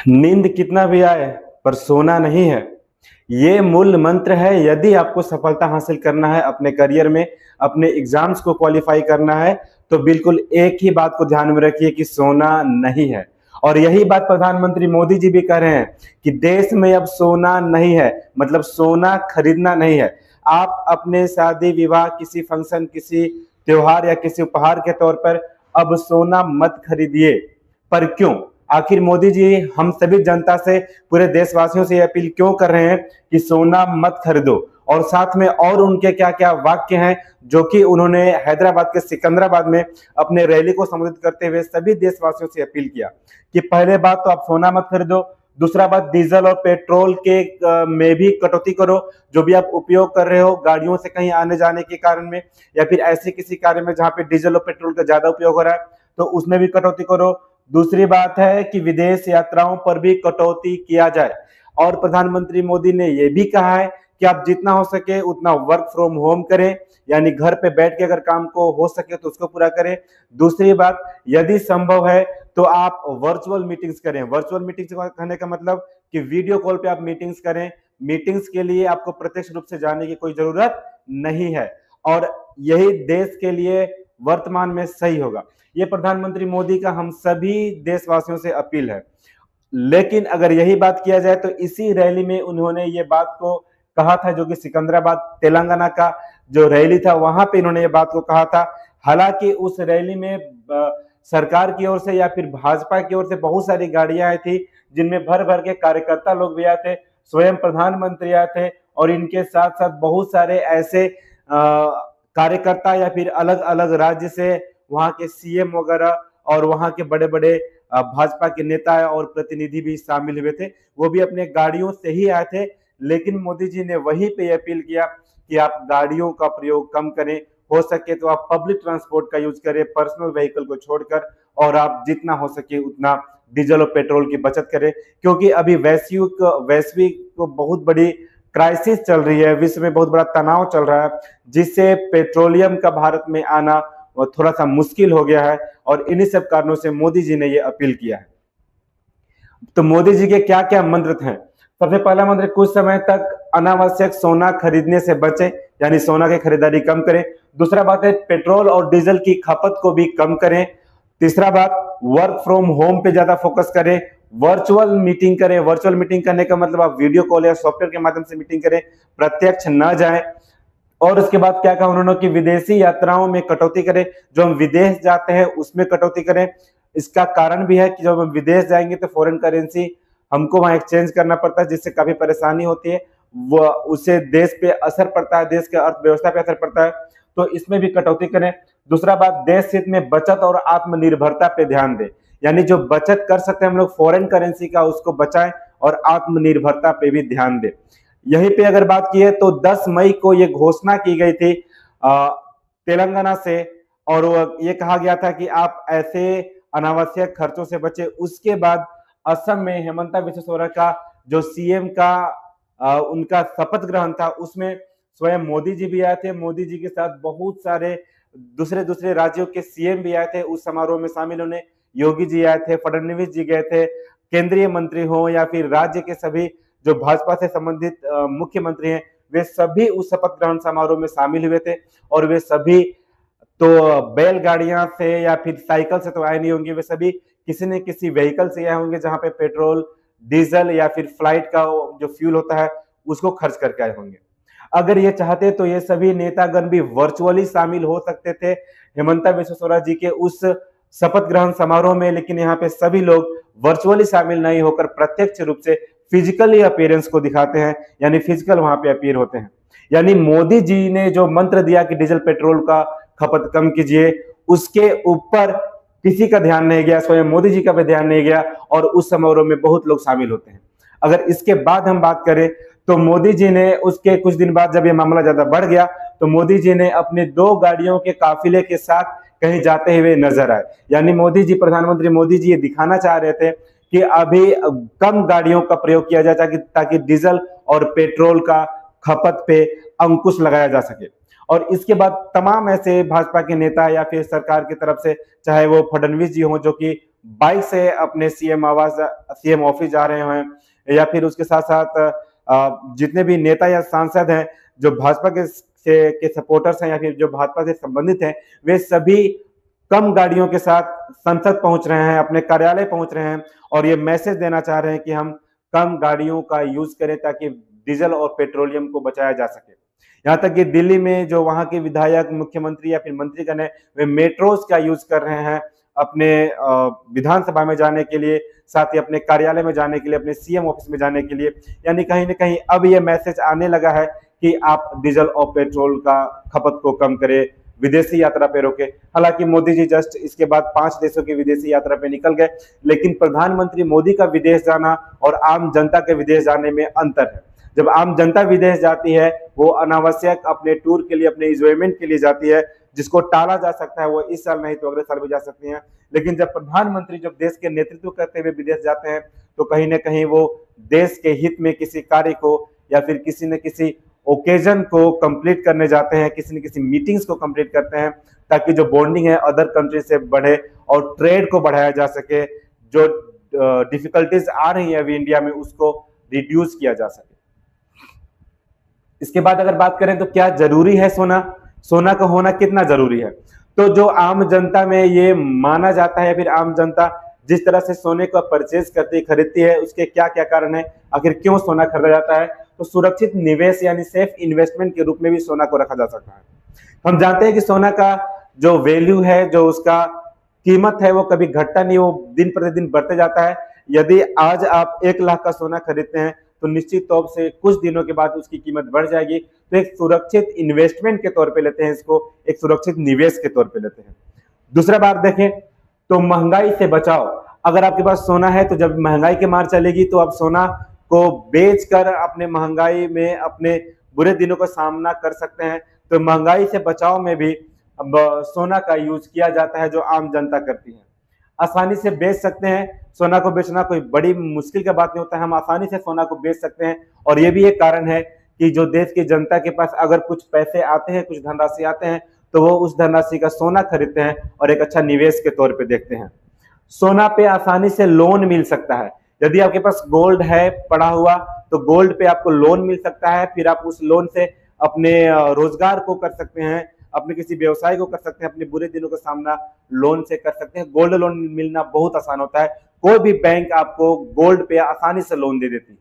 नींद कितना भी आए पर सोना नहीं है। ये मूल मंत्र है। यदि आपको सफलता हासिल करना है अपने करियर में, अपने एग्जाम्स को क्वालिफाई करना है, तो बिल्कुल एक ही बात को ध्यान में रखिए कि सोना नहीं है। और यही बात प्रधानमंत्री मोदी जी भी कह रहे हैं कि देश में अब सोना नहीं है, मतलब सोना खरीदना नहीं है। आप अपने शादी विवाह, किसी फंक्शन, किसी त्योहार या किसी उपहार के तौर पर अब सोना मत खरीदिए। पर क्यों? आखिर मोदी जी हम सभी जनता से, पूरे देशवासियों से अपील क्यों कर रहे हैं कि सोना मत खरीदो? और साथ में और उनके क्या क्या वाक्य हैं जो कि उन्होंने हैदराबाद के सिकंदराबाद में अपने रैली को संबोधित करते हुए सभी देशवासियों से अपील किया कि पहले बात तो आप सोना मत खरीदो, दूसरा बात डीजल और पेट्रोल के में भी कटौती करो। जो भी आप उपयोग कर रहे हो गाड़ियों से कहीं आने जाने के कारण में, या फिर ऐसे किसी कार्य में जहां पे डीजल और पेट्रोल का ज्यादा उपयोग हो रहा है, तो उसमें भी कटौती करो। दूसरी बात है कि विदेश यात्राओं पर भी कटौती किया जाए। और प्रधानमंत्री मोदी ने यह भी कहा है कि आप जितना हो सके उतना वर्क फ्रॉम होम करें, यानी घर पे बैठ के अगर काम को हो सके तो उसको पूरा करें। दूसरी बात, यदि संभव है तो आप वर्चुअल मीटिंग्स करें। वर्चुअल मीटिंग्स कहने का मतलब कि वीडियो कॉल पे आप मीटिंग्स करें। मीटिंग्स के लिए आपको प्रत्यक्ष रूप से जाने की कोई जरूरत नहीं है, और यही देश के लिए वर्तमान में सही होगा। ये प्रधानमंत्री मोदी का हम सभी देशवासियों से अपील है। लेकिन अगर यही बात किया जाए तो इसी रैली में उन्होंने ये बात को कहा था, जो कि सिकंदराबाद तेलंगाना का जो रैली था वहां पे इन्होंने ये बात को कहा था। हालांकि उस रैली में सरकार की ओर से या फिर भाजपा की ओर से बहुत सारी गाड़ियां आई थी, जिनमें भर भर के कार्यकर्ता लोग भी आए थे, स्वयं प्रधानमंत्री आए थे, और इनके साथ साथ बहुत सारे ऐसे कार्यकर्ता या फिर अलग अलग राज्य से वहां के सीएम वगैरह और वहां के बड़े बड़े भाजपा के नेता और प्रतिनिधि भी शामिल हुए थे। वो भी अपने गाड़ियों से ही आए थे। लेकिन मोदी जी ने वहीं पे अपील किया कि आप गाड़ियों का प्रयोग कम करें, हो सके तो आप पब्लिक ट्रांसपोर्ट का यूज करें पर्सनल व्हीकल को छोड़कर, और आप जितना हो सके उतना डीजल और पेट्रोल की बचत करें। क्योंकि अभी वैश्विक बहुत बड़ी क्राइसिस चल रही है, विश्व में बहुत बड़ा तनाव चल रहा है, जिससे पेट्रोलियम का भारत में आना थोड़ा सा मुश्किल हो गया है। और इन्हीं सब कारणों से मोदी जी ने ये अपील किया है। तो मोदी जी के क्या क्या मंत्र हैं? सबसे पहला मंत्र, कुछ समय तक अनावश्यक सोना खरीदने से बचें, यानी सोना की खरीदारी कम करें। दूसरा बात है, पेट्रोल और डीजल की खपत को भी कम करें। तीसरा बात, वर्क फ्रॉम होम पे ज्यादा फोकस करें। वर्चुअल मीटिंग करें। वर्चुअल मीटिंग करने का मतलब आप वीडियो कॉल या सॉफ्टवेयर के माध्यम से मीटिंग करें, प्रत्यक्ष न जाएं। और उसके बाद क्या कहा उन्होंने कि विदेशी यात्राओं में कटौती करें। जो हम विदेश जाते हैं उसमें कटौती करें। इसका कारण भी है कि जब हम विदेश जाएंगे तो फॉरेन करेंसी हमको वहां एक्सचेंज करना पड़ता है, जिससे काफी परेशानी होती है। वो उससे देश पे असर पड़ता है, देश के अर्थव्यवस्था पे असर पड़ता है। तो इसमें भी कटौती करें। दूसरा बात, देश हित में बचत और आत्मनिर्भरता पे ध्यान दें, यानी जो बचत कर सकते हैं हम लोग फॉरेन करेंसी का उसको बचाएं, और आत्मनिर्भरता पे भी ध्यान दें। यहीं पे अगर बात की है तो 10 मई को ये घोषणा की गई थी तेलंगाना से, और ये कहा गया था कि आप ऐसे अनावश्यक खर्चों से बचे। उसके बाद असम में हेमंता बिस्वा शर्मा का जो सीएम का उनका शपथ ग्रहण था, उसमें स्वयं मोदी जी भी आए थे। मोदी जी के साथ बहुत सारे दूसरे दूसरे राज्यों के सीएम भी आए थे उस समारोह में शामिल होने। योगी जी आए थे, फडणवीस जी गए थे, केंद्रीय मंत्री हो या फिर राज्य के सभी जो भाजपा से संबंधित मुख्यमंत्री हैं, वे सभी उस शपथ ग्रहण समारोह में शामिल हुए थे। और वे सभी तो बैलगाड़ियां से या फिर साइकिल से तो आए नहीं होंगे, वे सभी किसी न किसी व्हीकल से आए होंगे, जहां पे पेट्रोल, डीजल या फिर फ्लाइट का जो फ्यूल होता है उसको खर्च करके आए होंगे। अगर ये चाहते तो ये सभी नेतागण भी वर्चुअली शामिल हो सकते थे हेमंता बिस्वा शर्मा जी के उस शपथ ग्रहण समारोह में, लेकिन यहाँ पे सभी लोग वर्चुअली शामिल नहीं होकर प्रत्यक्ष रूप से फिजिकली अपीयरेंस को दिखाते हैं, यानी फिजिकल वहां पे अपीयर होते हैं। यानी मोदी जी ने जो मंत्र दिया कि डीजल पेट्रोल का खपत कम कीजिए, उसके ऊपर किसी का ध्यान नहीं गया, स्वयं मोदी जी का भी ध्यान नहीं गया, और उस समारोह में बहुत लोग शामिल होते हैं। अगर इसके बाद हम बात करें तो मोदी जी ने उसके कुछ दिन बाद जब ये मामला ज्यादा बढ़ गया तो मोदी जी ने अपने 2 गाड़ियों के काफिले के साथ कहीं जाते हुए नजर आए। यानी मोदी जी, प्रधानमंत्री मोदी जी ये दिखाना चाह रहे थे कि अभी कम गाड़ियों का प्रयोग किया जाए ताकि डीजल और पेट्रोल का खपत पे अंकुश लगाया जा सके। और इसके बाद तमाम ऐसे भाजपा के नेता या फिर सरकार की तरफ से, चाहे वो फडणवीस जी हो जो कि बाइक से अपने सीएम ऑफिस जा रहे हैं, या फिर उसके साथ साथ जितने भी नेता या सांसद हैं जो भाजपा के सपोर्टर्स हैं या फिर जो भाजपा से संबंधित हैं, वे सभी कम गाड़ियों के साथ संसद पहुंच रहे हैं, अपने कार्यालय पहुंच रहे हैं और ये मैसेज देना चाह रहे हैं कि हम कम गाड़ियों का यूज करें ताकि डीजल और पेट्रोलियम को बचाया जा सके। यहाँ तक कि दिल्ली में जो वहां के विधायक, मुख्यमंत्री या फिर मंत्रीगण है, वे मेट्रोज का यूज कर रहे हैं अपने विधानसभा में जाने के लिए, साथ ही अपने कार्यालय में जाने के लिए, अपने सीएम ऑफिस में जाने के लिए। यानी कहीं ना कहीं अब यह मैसेज आने लगा है कि आप डीजल और पेट्रोल का खपत को कम करें, विदेशी यात्रा पे रोके। हालांकि मोदी जी जस्ट इसके बाद 5 देशों की विदेशी यात्रा पे निकल गए, लेकिन प्रधानमंत्री मोदी का विदेश जाना और आम जनता के विदेश जाने में अंतर है। जब आम जनता विदेश जाती है वो अनावश्यक अपने टूर के लिए, अपने एंजॉयमेंट के लिए जाती है, जिसको टाला जा सकता है, वो इस साल नहीं तो अगले साल भी जा सकती हैं। लेकिन जब प्रधानमंत्री जब देश के नेतृत्व करते हुए विदेश जाते हैं तो कहीं ना कहीं वो देश के हित में किसी कार्य को या फिर किसी न किसी ओकेजन को कंप्लीट करने जाते हैं, किसी न किसी मीटिंग्स को कंप्लीट करते हैं, ताकि जो बॉन्डिंग है अदर कंट्री से बढ़े और ट्रेड को बढ़ाया जा सके, जो डिफिकल्टीज आ रही है अभी इंडिया में उसको रिड्यूस किया जा सके। इसके बाद अगर बात करें तो क्या जरूरी है सोना, सोना का होना कितना जरूरी है, तो जो आम जनता में ये माना जाता है, फिर आम जनता जिस तरह से सोने का परचेज करती है, खरीदती है, उसके क्या क्या कारण है, आखिर क्यों सोना खरीदा जाता है, तो सुरक्षित निवेश यानी सेफ इन्वेस्टमेंट के रूप में भी सोना को रखा जा सकता है। हम जानते हैं कि सोना का जो वैल्यू है, जो उसका कीमत है, वो कभी घटता नहीं, वो दिन प्रतिदिन बढ़ते जाता है। यदि आज आप 1 लाख का सोना खरीदते हैं तो निश्चित तौर से कुछ दिनों के बाद उसकी कीमत बढ़ जाएगी। तो एक सुरक्षित इन्वेस्टमेंट के तौर पे लेते हैं इसको, एक सुरक्षित निवेश के तौर पे लेते हैं। दूसरा बात देखें तो महंगाई से बचाओ। अगर आपके पास सोना है तो जब महंगाई की मार चलेगी तो आप सोना को बेचकर अपने महंगाई में अपने बुरे दिनों का सामना कर सकते हैं। तो महंगाई से बचाव में भी अब सोना का यूज किया जाता है, जो आम जनता करती है। आसानी से बेच सकते हैं, सोना को बेचना कोई बड़ी मुश्किल का बात नहीं होता है, हम आसानी से सोना को बेच सकते हैं। और ये भी एक कारण है कि जो देश की जनता के पास अगर कुछ पैसे आते हैं, कुछ धनराशि आते हैं, तो वो उस धनराशि का सोना खरीदते हैं और एक अच्छा निवेश के तौर पे देखते हैं। सोना पे आसानी से लोन मिल सकता है। यदि आपके पास गोल्ड है पड़ा हुआ तो गोल्ड पे आपको लोन मिल सकता है, फिर आप उस लोन से अपने रोजगार को कर सकते हैं, अपने किसी व्यवसाय को कर सकते हैं, अपने बुरे दिनों का सामना लोन से कर सकते हैं। गोल्ड लोन मिलना बहुत आसान होता है, कोई भी बैंक आपको गोल्ड पे आसानी से लोन दे देती है।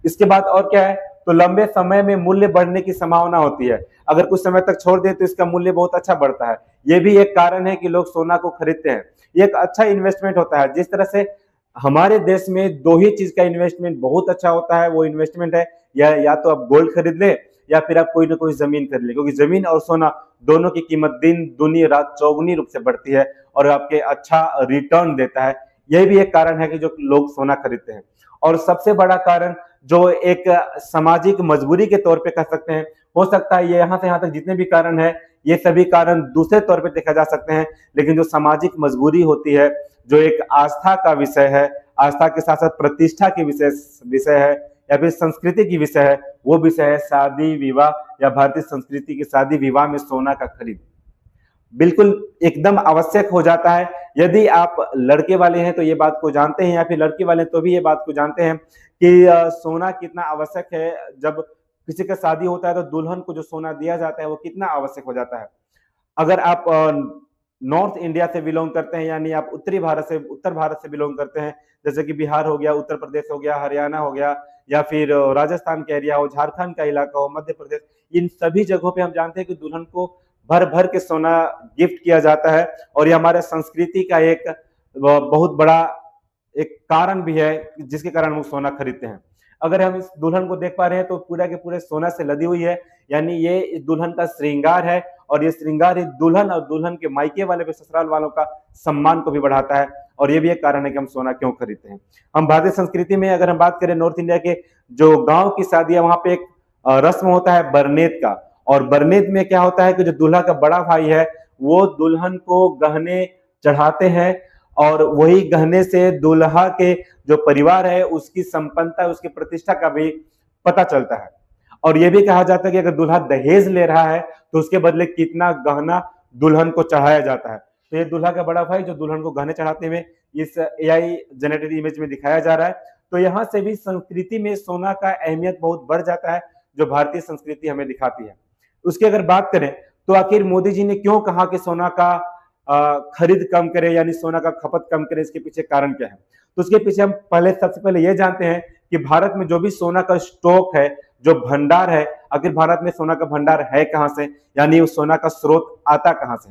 इसके बाद और क्या है, तो लंबे समय में मूल्य बढ़ने की संभावना होती है। अगर कुछ समय तक छोड़ दे तो इसका मूल्य बहुत अच्छा बढ़ता है। ये भी एक कारण है कि लोग सोना को खरीदते हैं। ये एक अच्छा इन्वेस्टमेंट होता है। जिस तरह से हमारे देश में 2 ही चीज का इन्वेस्टमेंट बहुत अच्छा होता है, वो इन्वेस्टमेंट है या तो आप गोल्ड खरीद ले या फिर आप कोई ना कोई जमीन खरीद ले, क्योंकि जमीन और सोना दोनों की कीमत दिन दुनी रात चौगुनी रूप से बढ़ती है और आपके अच्छा रिटर्न देता है। यही भी एक कारण है कि जो लोग सोना खरीदते हैं। और सबसे बड़ा कारण जो एक सामाजिक मजबूरी के तौर पे कह सकते हैं, हो सकता है ये यहाँ से यहाँ तक जितने भी कारण है ये सभी कारण दूसरे तौर पे देखा जा सकते हैं, लेकिन जो सामाजिक मजबूरी होती है, जो एक आस्था का विषय है, आस्था के साथ साथ प्रतिष्ठा की विषय है या फिर संस्कृति की विषय है, वो विषय है शादी विवाह या भारतीय संस्कृति की शादी विवाह में सोना का खरीद बिल्कुल एकदम आवश्यक हो जाता है। यदि आप लड़के वाले हैं तो ये बात को जानते हैं, या फिर लड़की वाले हैं तो भी ये बात को जानते हैं कि सोना कितना आवश्यक है। जब किसी का शादी होता है तो दुल्हन को जो सोना दिया जाता है वो कितना आवश्यक हो जाता है। अगर आप नॉर्थ इंडिया से बिलोंग करते हैं, यानी आप उत्तर भारत से बिलोंग करते हैं, जैसे कि बिहार हो गया, उत्तर प्रदेश हो गया, हरियाणा हो गया, या फिर राजस्थान का एरिया हो, झारखंड का इलाका हो, मध्य प्रदेश, इन सभी जगहों पे हम जानते हैं कि दुल्हन को भर भर के सोना गिफ्ट किया जाता है। और ये हमारे संस्कृति का एक बहुत बड़ा एक कारण भी है जिसके कारण हम सोना खरीदते हैं। अगर हम इस दुल्हन को देख पा रहे हैं तो पूरा के पूरे सोना से लदी हुई है, यानी ये इस दुल्हन का श्रृंगार है। और ये श्रृंगार दुल्हन और दुल्हन के मायके वाले पे ससुराल वालों का सम्मान को भी बढ़ाता है। और ये भी एक कारण है कि हम सोना क्यों खरीदते हैं। हम भारतीय संस्कृति में अगर हम बात करें नॉर्थ इंडिया के जो गांव की शादी है, वहां पे एक रस्म होता है बरनेत का। और बरनेत में क्या होता है कि जो दूल्हा का बड़ा भाई है वो दुल्हन को गहने चढ़ाते हैं, और वही गहने से दूल्हा के जो परिवार है उसकी संपन्नता, उसकी प्रतिष्ठा का भी पता चलता है। और यह भी कहा जाता है कि अगर दूल्हा दहेज ले रहा है तो उसके बदले कितना गहना दुल्हन को चढ़ाया जाता है। तो ये दूल्हा का बड़ा भाई जो दुल्हन को गहने चढ़ाते हुए इस एआई जनरेटेड इमेज में दिखाया जा रहा है। तो यहाँ से भी संस्कृति में सोना का अहमियत बहुत बढ़ जाता है, जो भारतीय संस्कृति हमें दिखाती है। उसकी अगर बात करें तो आखिर मोदी जी ने क्यों कहा कि सोना का खरीद कम करे, यानी सोना का खपत कम करे, इसके पीछे कारण क्या है? तो उसके पीछे हम सबसे पहले ये जानते हैं कि भारत में जो भी सोना का स्टॉक है, जो भंडार है, आखिर भारत में सोना का भंडार है कहां से, यानी उस सोना का स्रोत आता कहां से?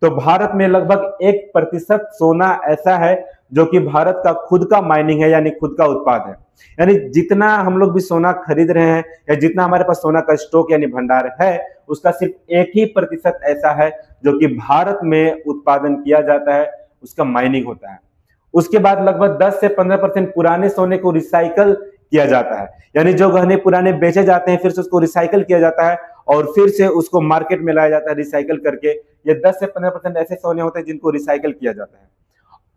तो भारत में लगभग 1% सोना ऐसा है जो कि भारत का खुद का माइनिंग है, यानी खुद का उत्पाद है। यानी जितना हम लोग भी सोना खरीद रहे हैं या जितना हमारे पास सोना का स्टॉक यानी भंडार है, उसका सिर्फ 1% ऐसा है जो कि भारत में उत्पादन किया जाता है, उसका माइनिंग होता है। उसके बाद लगभग 10 से 15% पुराने सोने को रिसाइकल किया जाता है, यानी जो गहने पुराने बेचे जाते हैं फिर से उसको रिसाइकल किया जाता है और फिर से उसको मार्केट में लाया जाता है रिसाइकल करके। ये 10 से 15% ऐसे सोने होते हैं जिनको रिसाइकल किया जाता है।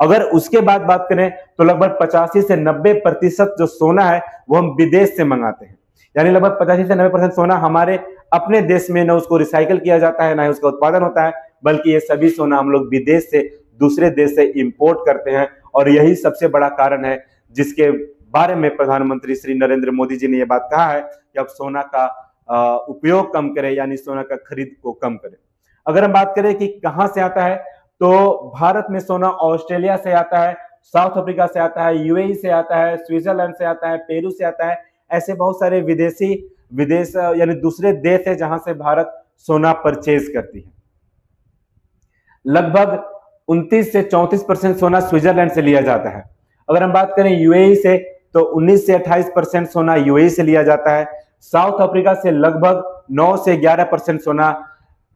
अगर उसके बाद बात करें तो लगभग 85 से 90% जो सोना है वो हम विदेश से मंगाते हैं, यानी लगभग 85 से 90% सोना हमारे अपने देश में न उसको रिसाइकल किया जाता है, ना ही उसका उत्पादन होता है, बल्कि ये सभी सोना हम लोग विदेश से, दूसरे देश से इंपोर्ट करते हैं। और यही सबसे बड़ा कारण है जिसके बारे में प्रधानमंत्री श्री नरेंद्र मोदी जी ने यह बात कहा है कि अब सोना का उपयोग कम करें, यानी सोना का खरीद को कम करें। अगर हम बात करें कि कहां से आता है, तो भारत में सोना ऑस्ट्रेलिया से आता है, साउथ अफ्रीका से आता है, यूएई से आता है, स्विट्जरलैंड से आता है, पेरू से आता है। ऐसे बहुत सारे विदेश यानी दूसरे देश है जहां से भारत सोना परचेज करती है। लगभग 29 से 34% सोना स्विट्जरलैंड से लिया जाता है। अगर हम बात करें यूएई से तो 19 से 28% सोना यूएई से लिया जाता है। साउथ अफ्रीका से लगभग 9 से 11% सोना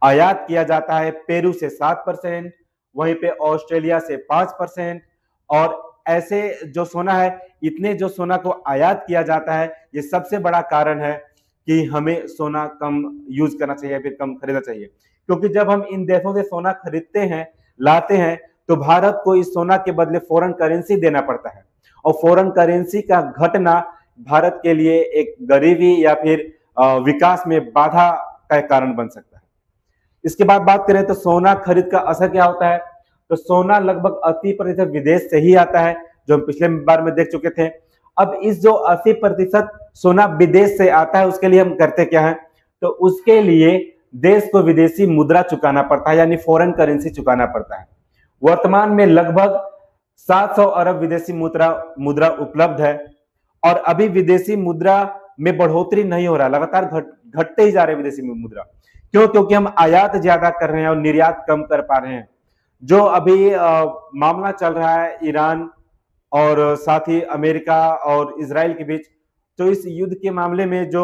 आयात किया जाता है, पेरू से 7%, वहीं पे ऑस्ट्रेलिया से 5%। और ऐसे जो सोना है, इतने जो सोना को आयात किया जाता है, ये सबसे बड़ा कारण है कि हमें सोना कम यूज करना चाहिए, फिर कम खरीदना चाहिए। क्योंकि जब हम इन देशों से सोना खरीदते हैं, लाते हैं, तो भारत को इस सोना के बदले फॉरेन करेंसी देना पड़ता है, और फॉरेन करेंसी का घटना भारत के लिए एक गरीबी या फिर विकास में बाधा का कारण बन सकता है। इसके बाद बात करें तो सोना खरीद का असर क्या होता है, तो सोना लगभग 80% विदेश से ही आता है, जो हम पिछले बार में देख चुके थे। अब इस जो 80% सोना विदेश से आता है, उसके लिए हम करते क्या है, तो उसके लिए देश को विदेशी मुद्रा चुकाना पड़ता है, यानी फॉरेन करेंसी चुकाना पड़ता है। वर्तमान में लगभग 700 अरब विदेशी मुद्रा उपलब्ध है, और अभी विदेशी मुद्रा में बढ़ोतरी नहीं हो रहा, लगातार घटते ही जा रहे विदेशी मुद्रा। क्यों? क्योंकि हम आयात ज्यादा कर रहे हैं और निर्यात कम कर पा रहे हैं। जो अभी मामला चल रहा है ईरान और साथ ही अमेरिका और इजराइल के बीच, तो इस युद्ध के मामले में जो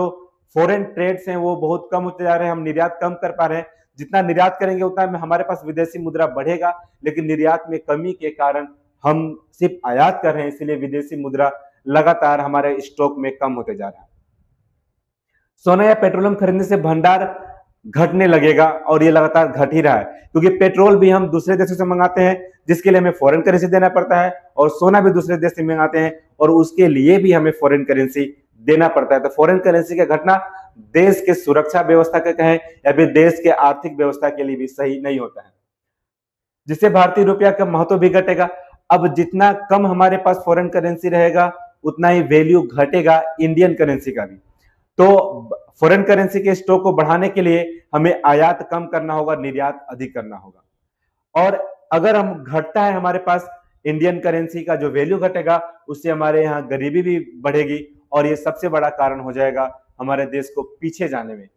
फॉरेन ट्रेड्स हैं वो बहुत कम होते जा रहे हैं, हम निर्यात कम कर पा रहे हैं। जितना निर्यात करेंगे उतना हमारे पास विदेशी मुद्रा बढ़ेगा, लेकिन निर्यात में कमी के कारण हम सिर्फ आयात कर रहे हैं, इसलिए विदेशी मुद्रा लगातार हमारे स्टॉक में कम होते जा रहा है। सोना या पेट्रोलियम खरीदने से भंडार घटने लगेगा, और ये लगातार घट ही रहा है, क्योंकि पेट्रोल भी हम दूसरे देशों से मंगाते हैं जिसके लिए हमें फॉरेन करेंसी देना पड़ता है, और सोना भी दूसरे देश से मंगाते हैं और उसके लिए भी हमें फॉरेन करेंसी देना पड़ता है। तो फॉरेन करेंसी का घटना देश के सुरक्षा व्यवस्था का कहें या फिर देश के आर्थिक व्यवस्था के लिए भी सही नहीं होता है, जिससे भारतीय रुपया का महत्व भी घटेगा। अब जितना कम हमारे पास फॉरेन करेंसी रहेगा उतना ही वैल्यू घटेगा इंडियन करेंसी का भी। तो फॉरेन करेंसी के स्टॉक को बढ़ाने के लिए हमें आयात कम करना होगा, निर्यात अधिक करना होगा। और अगर हम घटता है हमारे पास इंडियन करेंसी का जो वैल्यू घटेगा, उससे हमारे यहाँ गरीबी भी बढ़ेगी, और ये सबसे बड़ा कारण हो जाएगा हमारे देश को पीछे जाने में,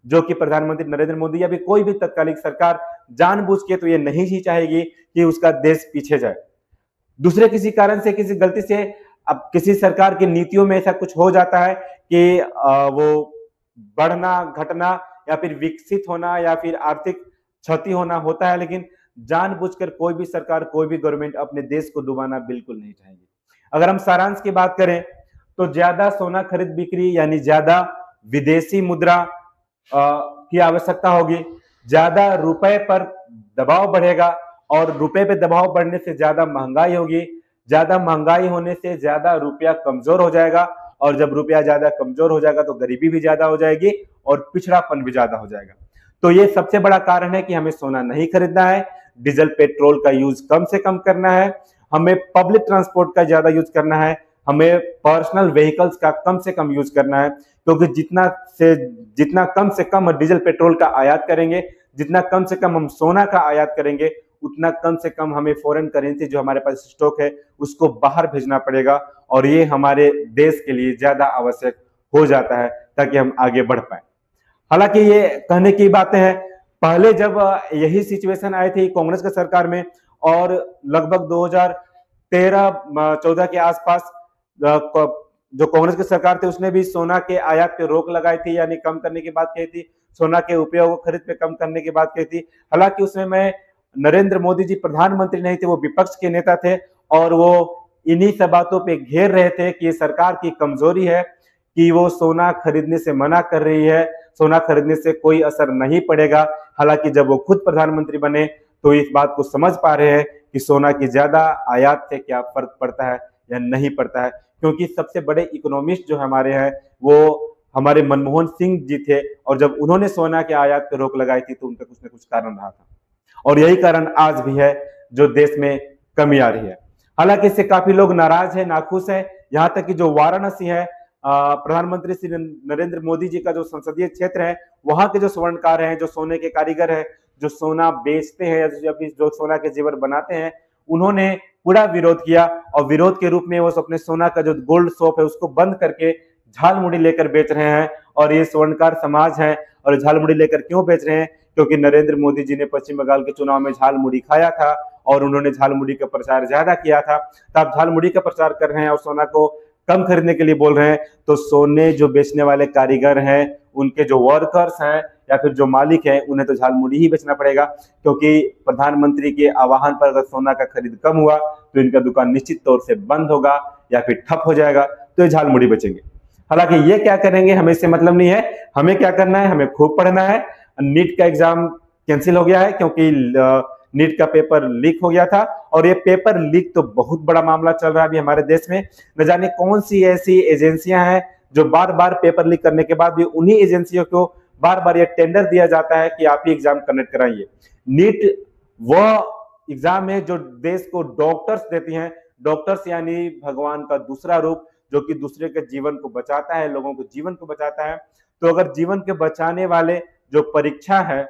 जो कि प्रधानमंत्री नरेंद्र मोदी या भी कोई भी तत्कालिक सरकार जानबूझ के तो ये नहीं ही चाहेगी कि उसका देश पीछे जाए। दूसरे किसी कारण से, किसी गलती से, अब किसी सरकार की नीतियों में ऐसा कुछ हो जाता है कि वो बढ़ना, घटना या फिर विकसित होना या फिर आर्थिक क्षति होना होता है, लेकिन जानबूझकर कोई भी सरकार, कोई भी गवर्नमेंट अपने देश को डुबाना बिल्कुल नहीं चाहेगी। अगर हम सारांश की बात करें तो ज्यादा सोना खरीद बिक्री यानी ज्यादा विदेशी मुद्रा की आवश्यकता होगी, ज्यादा रुपए पर दबाव बढ़ेगा, और रुपए पे दबाव बढ़ने से ज्यादा महंगाई होगी, ज्यादा महंगाई होने से ज्यादा रुपया कमजोर हो जाएगा, और जब रुपया ज्यादा कमजोर हो जाएगा तो गरीबी भी ज्यादा हो जाएगी और पिछड़ापन भी ज्यादा हो जाएगा। तो ये सबसे बड़ा कारण है कि हमें सोना नहीं खरीदना है। डीजल पेट्रोल का यूज कम से कम करना है, हमें पब्लिक ट्रांसपोर्ट का ज्यादा यूज करना है, हमें पर्सनल व्हीकल्स का कम से कम यूज करना है, क्योंकि जितना कम से कम डीजल पेट्रोल का आयात करेंगे, जितना कम से कम हम सोना का आयात करेंगे, उतना कम से कम हमें फॉरेन करेंसी जो हमारे पास स्टॉक है उसको बाहर भेजना पड़ेगा, और ये हमारे देश के लिए ज्यादा आवश्यक हो जाता है ताकि हम आगे बढ़ पाए। हालांकि ये कहने की बातें हैं, पहले जब यही सिचुएशन आई थी कांग्रेस की सरकार में, और लगभग 2013-14 के आसपास जो कांग्रेस की सरकार थी उसने भी सोना के आयात पे रोक लगाई थी, यानी कम करने की बात कही थी, सोना के उपयोग खरीद पे कम करने की बात कही थी। हालांकि उसमें मैं नरेंद्र मोदी जी प्रधानमंत्री नहीं थे, वो विपक्ष के नेता थे, और वो इन्हीं सब बातों पे घेर रहे थे कि सरकार की कमजोरी है कि वो सोना खरीदने से मना कर रही है, सोना खरीदने से कोई असर नहीं पड़ेगा। हालांकि जब वो खुद प्रधानमंत्री बने तो इस बात को समझ पा रहे हैं कि सोना की ज्यादा आयात से क्या फर्क पड़ता है या नहीं पड़ता है, क्योंकि सबसे बड़े इकोनॉमिस्ट जो हमारे हैं वो हमारे मनमोहन सिंह जी थे, और जब उन्होंने सोना के आयात पर रोक लगाई थी तो उनका कुछ न कुछ कारण रहा था, और यही कारण आज भी है जो देश में कमी आ रही है। हालांकि इससे काफी लोग नाराज है, नाखुश है, यहाँ तक कि जो वाराणसी है, प्रधानमंत्री श्री नरेंद्र मोदी जी का जो संसदीय क्षेत्र है, वहां के जो स्वर्णकार हैं, जो सोने के कारीगर हैं, जो सोना बेचते हैं, जो सोना के जेवर बनाते हैं, उन्होंने पूरा विरोध किया, और विरोध के रूप में वो अपने सोना का जो गोल्ड शॉप है उसको बंद करके झालमुड़ी लेकर बेच रहे हैं। और ये स्वर्णकार समाज है, और झालमुड़ी लेकर क्यों बेच रहे हैं? क्योंकि नरेंद्र मोदी जी ने पश्चिम बंगाल के चुनाव में झालमुड़ी खाया था, और उन्होंने झालमुड़ी का प्रचार ज्यादा किया था, तो आप झालमुड़ी का प्रचार कर रहे हैं और सोना को कम खरीदने के लिए बोल रहे हैं। तो सोने जो बेचने वाले कारीगर हैं, उनके जो वर्कर्स हैं या फिर जो मालिक हैं, उन्हें तो झालमुड़ी ही बेचना पड़ेगा, क्योंकि प्रधानमंत्री के आह्वान पर अगर सोना का खरीद कम हुआ तो इनका दुकान निश्चित तौर से बंद होगा या फिर ठप हो जाएगा, तो ये झालमुड़ी बेचेंगे। हालांकि ये क्या करेंगे हमें इससे मतलब नहीं है, हमें क्या करना है, हमें खूब पढ़ना है। नीट का एग्जाम कैंसिल हो गया है क्योंकि नीट का पेपर लीक हो गया था, और ये पेपर लीक तो बहुत बड़ा मामला चल रहा है अभी हमारे देश में। न जाने कौन सी ऐसी एजेंसियां हैं जो बार बार पेपर लीक करने के बाद भी उन्हीं एजेंसियों को बार बार ये टेंडर दिया जाता है कि आप ही एग्जाम कंडक्ट कराइए। नीट वह एग्जाम है जो देश को डॉक्टर्स देती हैं, डॉक्टर्स यानी भगवान का दूसरा रूप, जो कि दूसरे के जीवन को बचाता है, लोगों को जीवन को बचाता है। तो अगर जीवन के बचाने वाले जो परीक्षा है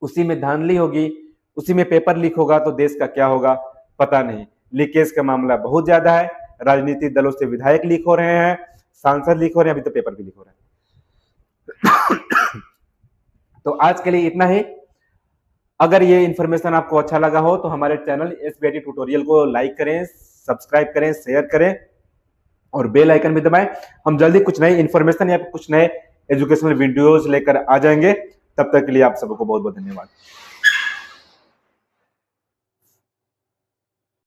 उसी में धांधली होगी, उसी में पेपर लीक होगा, तो देश का क्या होगा पता नहीं। लीकेज का मामला बहुत ज्यादा है, राजनीतिक दलों से विधायक लीक हो रहे हैं, सांसद लीक हो रहे हैं, अभी तो पेपर भी लीक हो रहा है। तो आज के लिए इतना ही। अगर ये इन्फॉर्मेशन आपको अच्छा लगा हो तो हमारे चैनल एसबीआईटी ट्यूटोरियल को लाइक करें, सब्सक्राइब करें, शेयर करें और बेल आइकन भी दबाएं। हम जल्दी कुछ नई इन्फॉर्मेशन या कुछ नए एजुकेशनल वीडियोज लेकर आ जाएंगे। तब तक के लिए आप सबको बहुत बहुत धन्यवाद।